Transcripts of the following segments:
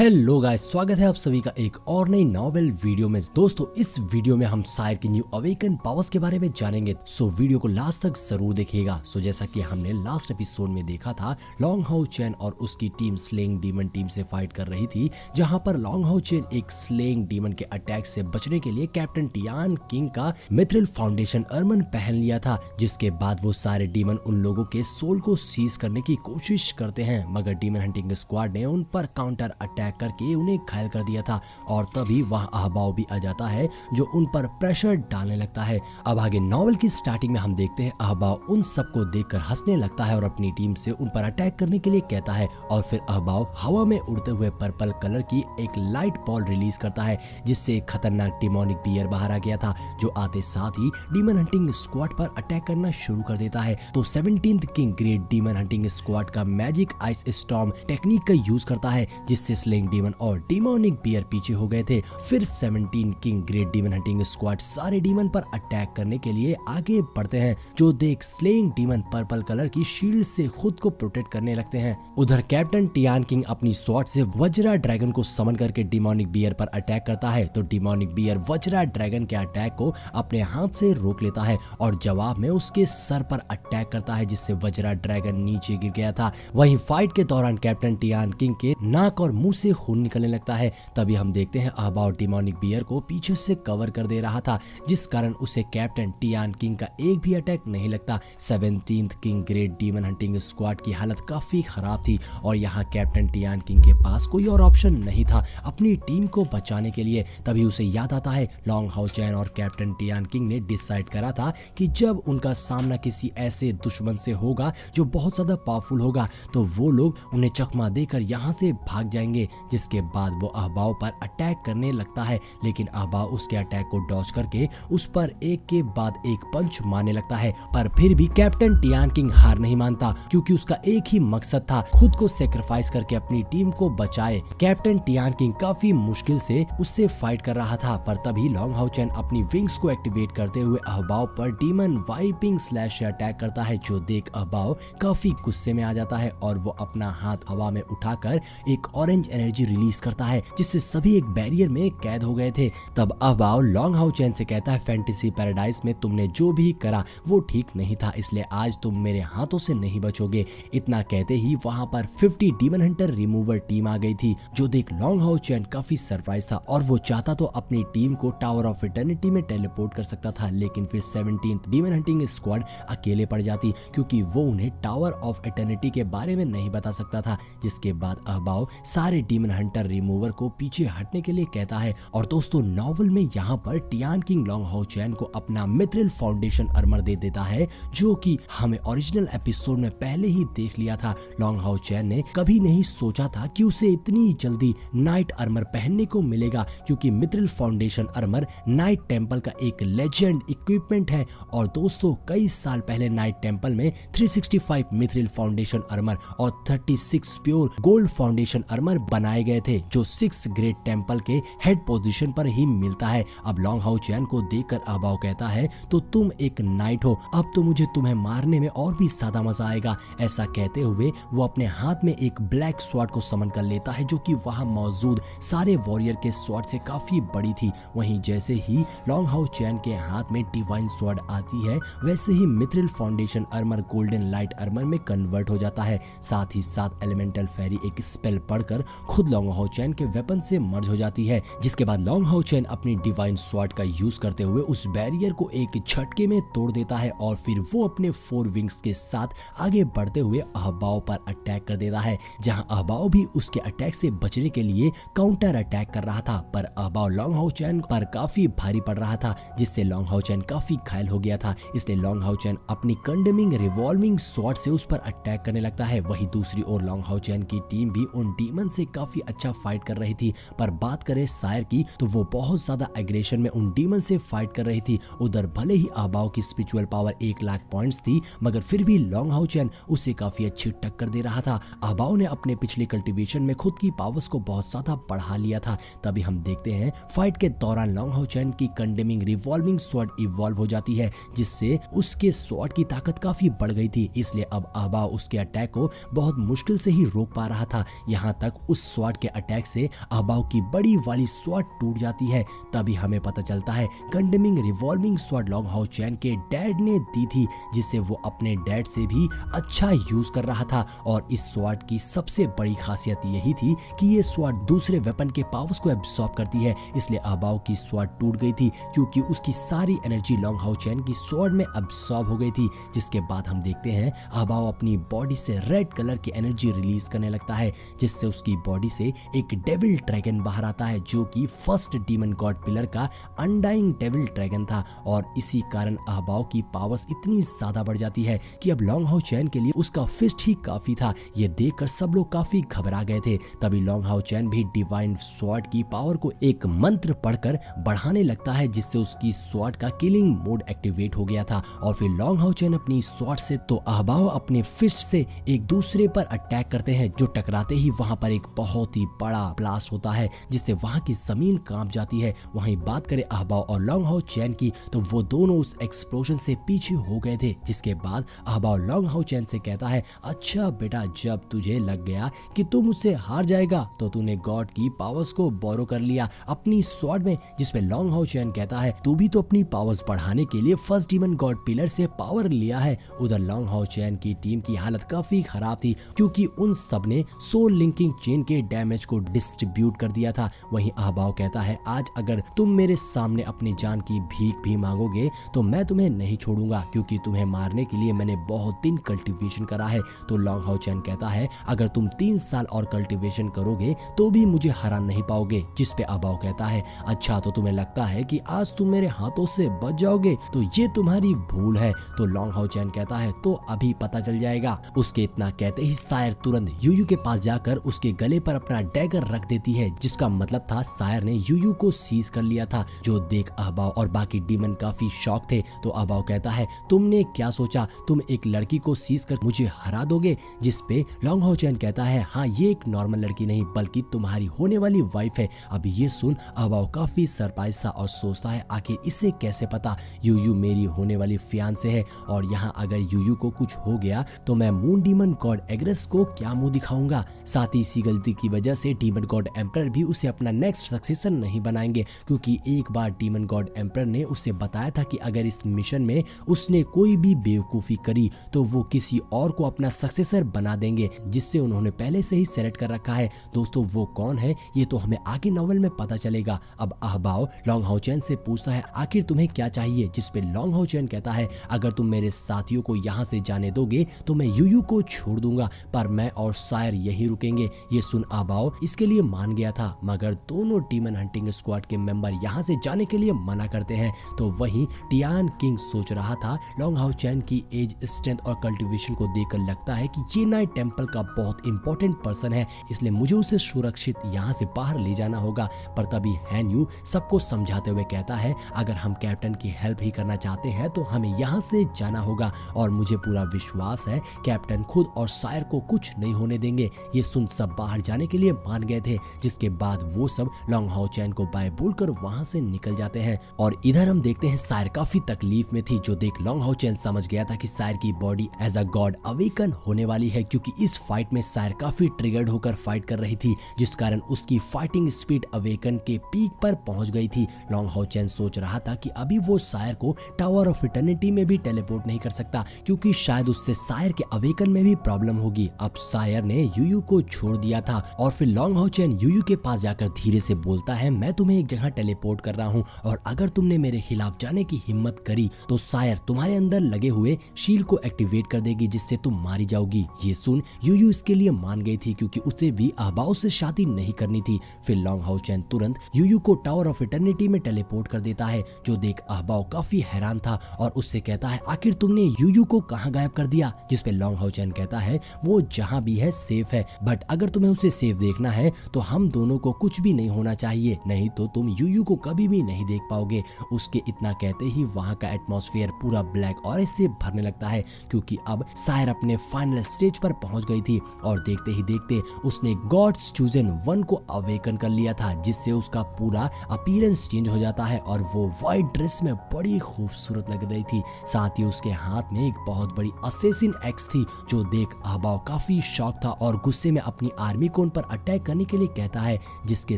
Hello guys, स्वागत है आप सभी का एक और नई नॉवेल वीडियो में। दोस्तों, इस वीडियो में हम सायर की न्यू अवेकन पावर्स के बारे में जानेंगे, सो वीडियो को लास्ट तक जरूर देखिएगा। सो जैसा कि हमने लास्ट एपिसोड में देखा था, लॉन्ग हाउ चैन और उसकी टीम स्लेइंग डीमन टीम से फाइट कर रही थी, जहां पर लॉन्ग हाउ चैन एक स्लेइंग डीमन के अटैक से बचने के लिए कैप्टन टियान किंग का मिथ्रिल फाउंडेशन अर्मन पहन लिया था। जिसके बाद वो सारे डीमन उन लोगों के सोल को सीज करने की कोशिश करते हैं, मगर डीमन हंटिंग स्क्वाड ने उन पर काउंटर अटैक करके उन्हें घायल कर दिया था। और तभी वह अहबाव भी आ जाता है जो उन पर प्रेशर डालने लगता है। अब आगे नॉवेल की स्टार्टिंग में हम देखते हैं अहबाव उन सबको देखकर हंसने लगता है और अपनी टीम से उन पर अटैक करने के लिए कहता है। और फिर अहबाव हवा में उड़ते हुए पर्पल कलर की एक लाइट बॉल रिलीज करता है, जिससे एक खतरनाक डिमोनिक बियर बाहर आ गया था, जो आते साथ ही डीमन हंटिंग स्क्वाड पर अटैक करना शुरू कर देता है। तो 17th king great demon hunting squad का मैजिक आइस स्टॉर्म टेक्निक का यूज करता है, जिससे स्लेइंग डीमन और डिमोनिक बियर पीछे हो गए थे। फिर 17 king great demon hunting squad सारे डीमन पर अटैक करने के लिए आगे बढ़ते हैं, जो देख स्लेइंग डीमन पर्पल कलर की शील्ड से खुद को प्रोटेक्ट करने लगते हैं। उधर कैप्टन टियान किंग अपनी स्वॉर्ड से वज्रा ड्रैगन को समन करके डिमोनिक बियर पर अटैक करता है। तो डिमोनिक बियर वज्रा ड्रैगन के अटैक को अपने हाथ से रोक लेता है और जवाब में उसके सर पर अटैक करता है, जिससे वज्रा ड्रैगन नीचे गिर गया था। वहीं फाइट के दौरान कैप्टन टियान किंग के नाक और मुंह से खून निकलने लगता है। तभी हम देखते हैं अहबाव डिमोनिक बियर को पीछे से कवर कर दे रहा था, जिस कारण उसे कैप्टन टियान किंग का एक भी अटैक नहीं लगता। 17th king great demon hunting squad की हालत काफी खराब थी और यहाँ कैप्टन टियान किंग के पास कोई और ऑप्शन नहीं था अपनी टीम को बचाने के लिए। तभी उसे याद आता है लॉन्ग हाउ चैन और कैप्टन टियान किंग ने डिसाइड करा था कि जब उनका सामना किसी ऐसे दुश्मन से होगा जो बहुत ज्यादा पावरफुल होगा, तो वो लोग उन्हें चकमा देकर यहाँ से भाग जाएंगे। जिसके बाद वो अहबाव पर अटैक करने लगता है, लेकिन अहबाव उसके अटैक को डॉज करके उस पर एक के बाद एक पंच मारने लगता है। पर फिर भी कैप्टन टियान किंग हार नहीं मानता, क्योंकि उसका एक ही मकसद था, खुद को सेक्रीफाइस करके अपनी टीम को बचाए। कैप्टन टियान किंग काफी मुश्किल से उससे फाइट कर रहा था, पर तभी लॉन्ग हाउ चैन अपनी विंग्स को एक्टिवेट करते हुए अहबाव पर डीमन वाइपिंग स्लैश से अटैक करता है, जो देख अहबाव काफी गुस्से में आ जाता है और वो अपना हाथ हवा में उठाकर एक ऑरेंज एनर्जी रिलीज करता है, जिससे सभी एक बैरियर में कैद हो गए थे। तब अहबाव लॉन्ग हाउ चैन से कहता है, फैंटेसी पैराडाइज में तुमने जो भी करा वो ठीक नहीं था, इसलिए आज तुम मेरे हाथों से नहीं बचोगे। इतना कहते ही वहां पर 50 डीमन हंटर रिमूवर टीम आ गई थी, जो देख लॉन्ग हाउ चैन काफी सरप्राइज था और वो चाहता तो अपनी टीम को टावर ऑफ इटर्निटी में टेलीपोर्ट कर सकता था, लेकिन फिर 17th डीमन हंटिंग स्क्वाड अकेले पड़ जाती, क्योंकि वो उन्हें टावर ऑफ इटर्निटी के बारे में नहीं बता सकता था। जिसके बाद अहबाव सारे डीमन हंटर रिमूवर को पीछे हटने के लिए कहता है। और दोस्तों, नॉवल में यहाँ पर टियान किंग लॉन्ग हाउ चैन को अपना मिथ्रिल फाउंडेशन अर्मर दे देता है, जो कि हमें ओरिजिनल एपिसोड में पहले ही देख लिया था। लॉन्ग हाउ चैन ने कभी नहीं सोचा था कि उसे इतनी जल्दी नाइट अर्मर पहनने को मिलेगा, क्योंकि मिथ्रिल फाउंडेशन अर्मर नाइट टेम्पल का एक लेजेंड इक्विपमेंट है। और दोस्तों, कई साल पहले नाइट टेम्पल में 365 मिथ्रिल फाउंडेशन अर्मर और 36 प्योर गोल्ड फाउंडेशन अर्मर बनाए गए थे, जो 6 ग्रेट टेम्पल के हेड पोजीशन पर ही मिलता है। अब लॉन्ग हाउ चैन को देखकर अहबाव कहता है, तो तुम एक नाइट हो, अब तो मुझे तुम्हें मारने में और भी ज्यादा मजा आएगा। ऐसा कहते हुए वो अपने हाथ में एक ब्लैक स्वॉर्ड को समन कर लेता है, जो कि वहां मौजूद सारे वॉरियर के स्वॉर्ड से काफी बड़ी थी। वहीं जैसे ही लॉन्ग हाउ चैन के हाथ में डिवाइन स्वॉर्ड आती है, वैसे ही मिथ्रिल फाउंडेशन अर्मर गोल्डन लाइट अर्मर में कन्वर्ट हो जाता है। साथ ही साथ एलिमेंटल फेरी एक स्पेल पढ़कर खुद लॉन्ग हाउ चैन के वेपन से मर्ज हो जाती है। जिसके बाद लॉन्ग हाउ चैन अपनी डिवाइन स्वॉर्ड का यूज करते हुए उस बैरियर को एक झटके में तोड़ देता है और फिर वो अपने 4 विंग्स के साथ आगे बढ़ते हुए अहबाव पर अटैक कर देता है, जहां अहबाव भी उसके अटैक से बचने के लिए काउंटर अटैक कर रहा था। पर अहबाव लॉन्ग हाउ चैन पर काफी भारी पड़ रहा था, जिससे लॉन्ग हाउ चैन काफी घायल हो गया था। इसलिए लॉन्ग हाउ चैन अपनी कंडेमिंग रिवॉल्विंग स्वॉर्ड से उस पर अटैक करने लगता है। वही दूसरी ओर लॉन्ग हाउ चैन की टीम भी उन डीमन से काफी अच्छा फाइट कर रही थी। पर बात करें सायर की, तो वो बहुत ज्यादा एग्रेशन में उन डीमन से फाइट कर रही थी। उधर भले ही अहबाव की स्पिरिचुअल पावर 1 लाख पॉइंट्स थी, मगर फिर भी लॉन्ग हाउ चैन उसे काफी अच्छी टक्कर दे रहा था। अहबाव ने अपने पिछले कल्टीवेशन में खुद की पावर्स को बहुत ज्यादा बढ़ा लिया था। तभी हम देखते हैं फाइट के दौरान लॉन्ग हाउ चैन की कंडेमिंग रिवॉल्विंग स्वॉर्ड इवॉल्व हो जाती है, जिससे उसके स्वॉर्ड की ताकत काफी बढ़ गई थी। इसलिए अब अहबाव उसके अटैक को बहुत मुश्किल से ही रोक पा रहा था। यहाँ तक उस स्वॉर्ड के अटैक से अहबाओ की बड़ी वाली स्वॉर्ड टूट जाती है। तभी हमें पता चलता है condemning revolving sword long how चैन के डैड ने दी थी, जिसे वो अपने डैड से भी अच्छा यूज कर रहा था। और इस स्वॉर्ड की सबसे बड़ी खासियत यही थी कि ये स्वॉर्ड दूसरे वेपन के पावर्स को एब्सॉर्ब करती है, इसलिए अहबाओ की स्वॉर्ड टूट गई थी क्योंकि उसकी सारी एनर्जी लॉन्ग हाउ चैन की स्वॉर्ड में एब्सॉर्ब हो गई थी। जिसके बाद हम देखते हैं अहबाओ अपनी बॉडी से रेड कलर की एनर्जी रिलीज करने लगता है, जिससे उसकी बॉडी से एक डेविल ड्रैगन बाहर आता है, जो कि फर्स्ट डीमन गॉड पिलर का अनडाइंग डेविल ड्रैगन था। और इसी कारण अहबाओ की पावर्स इतनी ज्यादा बढ़ जाती है कि अब लॉन्ग हाउ चैन के लिए उसका फिस्ट ही काफी था। ये देखकर सब लोग काफी घबरा गए थे। तभी लॉन्ग हाउ चैन भी डिवाइन स्वॉर्ड की पावर को एक मंत्र पढ़कर बढ़ाने लगता है, जिससे उसकी स्वॉर्ड का किलिंग मोड एक्टिवेट हो गया था। और फिर लॉन्ग हाउ चैन अपनी स्वॉर्ड से तो अहबाओ अपने फिस्ट से एक दूसरे पर अटैक करते हैं, जो टकराते ही वहां पर एक बहुत ही बड़ा ब्लास्ट होता है, जिससे वहां की जमीन कांप जाती है। वहीं बात करें अहबाओ और लॉन्ग हाउ चैन की, तो वो दोनों उस एक्सप्लोजन से पीछे हो गए थे। जिसके बाद अहबाओ लॉन्ग हाउ चैन से कहता है, अच्छा बेटा, जब तुझे लग गया कि तू मुझसे हार जाएगा तो तूने गॉड की पावर्स को बोरो कर लिया अपनी स्वॉर्ड में। जिसपे लॉन्ग हाउ चैन कहता है, तू भी तो अपनी पावर्स बढ़ाने के लिए फर्स्ट डीमन गॉड पिलर से पावर लिया है। उधर लॉन्ग हाउ चैन की टीम की हालत काफी खराब थी, क्योंकि उन सब ने सोल लिंकिंग चेन के डैमेज को डिस्ट्रीब्यूट कर दिया था। वहीं अहबाओ कहता है, आज अगर तुम मेरे सामने अपनी जान की भीख भी मांगोगे तो मैं तुम्हें नहीं छोड़ूंगा, क्योंकि तुम्हें मारने के लिए मैंने बहुत दिन कल्टीवेशन करा है। तो लॉन्ग हाउ चैन कहता है, अगर तुम 3 साल और कल्टीवेशन करोगे तो भी मुझे हरा नहीं पाओगे। जिसपे अहबाओ कहता है, अच्छा तो तुम्हें लगता है कि आज तुम मेरे हाथों से बच जाओगे, तो ये तुम्हारी भूल है। तो लॉन्ग हाउ चैन कहता है, तो अभी पता चल जाएगा। उसके इतना कहते ही सायर तुरंत यूयू के पास जाकर उसके गले पर अपना डैगर रख देती है, जिसका मतलब था सायर ने यूयू को सीज कर लिया था। जो देख अहबाओ और बाकी डीमन काफी शॉक थे। तो अहबाओ कहता है, तुमने क्या सोचा, तुम एक लड़की को सीज कर मुझे हरा दोगे? जिसपे लॉन्ग हाउ चैन कहता है, हाँ ये एक नॉर्मल लड़की नहीं बल्कि तुम्हारी होने वाली वाइफ है। अब ये सुन अहबाओ काफी सरप्राइज था और सोचता है, आखिर इसे कैसे पता यूयू मेरी होने वाली फियांसे है, और यहाँ अगर यूयू को कुछ हो गया तो मैं मून डीमन गॉड एग्रेस को क्या मुंह दिखाऊंगा। साथ ही इसी गलती की वजह से डीमन गॉड एम्परर भी उसे अपना नेक्स्ट सक्सेसर नहीं बनाएंगे, क्योंकि एक बार डीमन गॉड एम्परर ने उसे बताया था कि अगर इस मिशन में उसने कोई भी बेवकूफी करी तो वो किसी और को अपना सक्सेसर बना देंगे, जिससे उन्होंने पहले से ही सेलेक्ट कर रखा है। दोस्तों वो कौन है ये तो हमें आगे नॉवल में पता चलेगा। अब अहबाओ लॉन्ग हाउ चैन से पूछता है, आखिर तुम्हें क्या चाहिए? जिसपे लॉन्ग हाउ चैन कहता है, अगर तुम मेरे साथियों को यहाँ से जाने दोगे तो मैं यूयू को छोड़ दूंगा, पर मैं और सायर यहीं रुकेंगे। ये सुन अहबाओ इसके लिए मान गया था, मगर दोनों डीमन हंटिंग स्क्वाड के मेंबर यहाँ से जाने के लिए मना करते हैं। तो वहीं टियान किंग सोच रहा था, लॉन्ग हाउ चैन की एज, स्ट्रेंथ और कल्टीवेशन को देखकर लगता है कि ये नाइट टेंपल का बहुत इंपॉर्टेंट पर्सन है, इसलिए मुझे उसे सुरक्षित यहाँ से बाहर ले जाना होगा। पर तभी हैन यू सबको समझाते हुए कहता है, अगर हम कैप्टन की हेल्प ही करना चाहते हैं तो हमें यहाँ से जाना होगा, और मुझे पूरा विश्वास है कैप्टन खुद और सायर को कुछ नहीं होने देंगे। ये सुन सब बाहर जाने के लिए मान गए थे, जिसके बाद वो सब लॉन्ग हाउ चैन को बाय बोलकर वहां से निकल जाते हैं। और इधर हम देखते हैं सायर काफी तकलीफ में थी, जो देख लॉन्ग हाउ चैन समझ गया था कि सायर की body as a god awaken होने वाली है, क्योंकि इस फाइट में सायर काफी ट्रिगर्ड होकर फाइट कर रही थी, जिस कारण उसकी फाइटिंग स्पीड अवेकन के पीक पर पहुंच गई थी। लॉन्ग हाउ चैन सोच रहा था कि अभी वो सायर को टावर ऑफ इटर्निटी में भी टेलीपोर्ट नहीं कर सकता, क्योंकि शायद उससे सायर के अवेकन में भी प्रॉब्लम होगी। अब सायर ने यूयू को छोड़ दिया था, और फिर लॉन्ग हाउ चैन यूयू के पास जाकर धीरे से बोलता है, मैं तुम्हें एक जगह टेलीपोर्ट कर रहा हूँ, और अगर तुमने मेरे खिलाफ जाने की हिम्मत करी तो सायर तुम्हारे अंदर लगे हुए शील्ड को एक्टिवेट कर देगी, जिससे तुम मारी जाओगी। ये सुन यूयू इसके लिए मान गई थी, क्योंकि उसे भी अहबाओ से शादी नहीं करनी थी। फिर लॉन्ग हाउ चैन तुरंत यूयू को टावर ऑफ इटर्निटी में टेलीपोर्ट कर देता है, जो देख अहबाओ काफी हैरान था और उससे कहता है, आखिर तुमने यूयू को कहाँ गायब कर दिया? जिसपे लॉन्ग हाउ चैन कहता है, वो जहाँ भी है सेफ है, बट अगर तुम्हें उसे सेफ देखना है तो हम दोनों को कुछ भी नहीं होना चाहिए, नहीं तो तुम यूयू को कभी भी नहीं देख पाओगे। उसके इतना कहते ही वहाँ का एटमॉस्फेयर पूरा ब्लैक ऑरेंज से भरने लगता है, क्योंकि अब सायर अपने फाइनल स्टेज पर पहुंच गई थी, और देखते ही देखते उसने गॉड्स चूजन वन को अवेकन कर लिया था, जिससे उसका पूरा अपीयरेंस चेंज हो जाता है, और वो व्हाइट ड्रेस में बड़ी खूबसूरत लग रही थी। साथ ही उसके हाथ में एक बहुत बड़ी असेसिन एक्स थी, जो देख अहबाओ काफी शॉक था और गुस्से में अपनी आर्मी यूनिकॉर्न पर अटैक करने के लिए कहता है, जिसके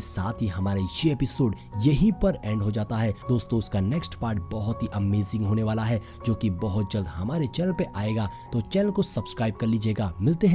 साथ ही हमारा ये एपिसोड यहीं पर एंड हो जाता है। दोस्तों उसका नेक्स्ट पार्ट बहुत ही अमेजिंग होने वाला है, जो कि बहुत जल्द हमारे चैनल पे आएगा, तो चैनल को सब्सक्राइब कर लीजिएगा। मिलते हैं